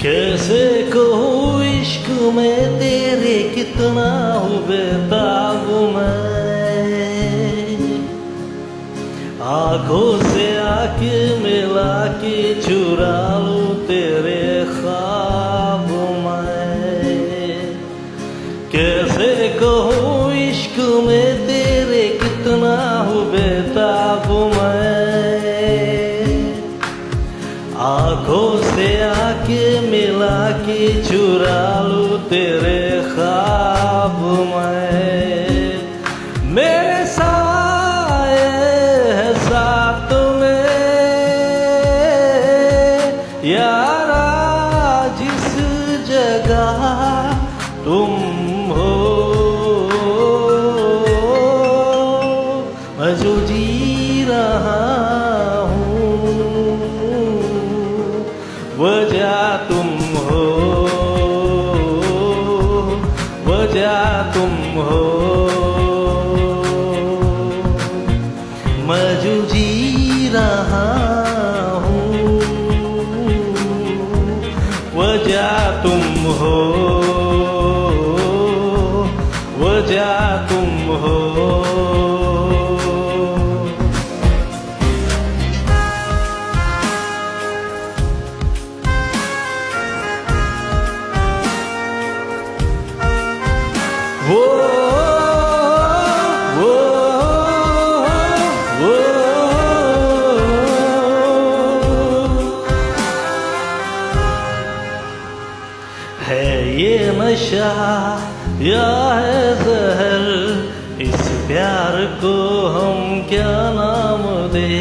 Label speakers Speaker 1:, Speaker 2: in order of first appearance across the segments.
Speaker 1: कैसे कहूँ इश्क में तेरे कितना हूँ बेताब मैं, आंखों से आके मिला के चुरा लूं तेरे ख्वाब मैं। कैसे कहूँ इश्क में तेरे कितना हूँ बेताब मैं, आंखों से आके मिला के चुरा लूं तेरे ख्वाब मैं। मेरे साए है साथ में यारा जिस जगह तुम हो, मैं जो जी रहा वजह तुम हो, वजह तुम हो। मैं जो जी रहा हूँ वजह तुम हो, वजह तुम हो। वो वो वो है ये नशा या है जहर, इस प्यार को हम क्या नाम दे,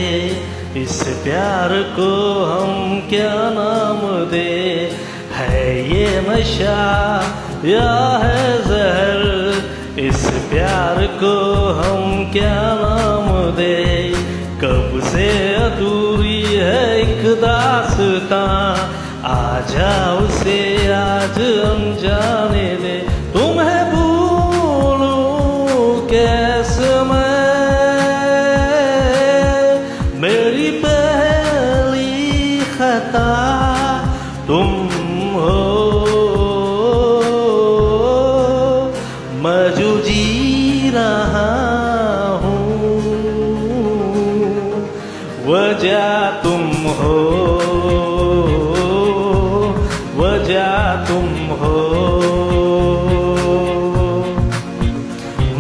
Speaker 1: इस प्यार को हम क्या नाम दे। है ये नशा या है जहर, इस प्यार को हम क्या नाम दे। कब से अधूरी है एक दास्तां, आजा उसे आज अनजाने दे। तुम्हें भूलूं कैसे मैं, मेरी पहली खता तुम हो। मैं जो जी रहा हूँ वजह तुम हो, वजह तुम हो।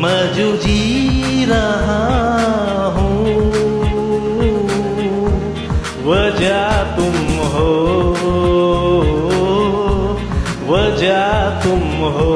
Speaker 1: मैं जो जी रहा हूँ वजह तुम हो, वजह तुम हो।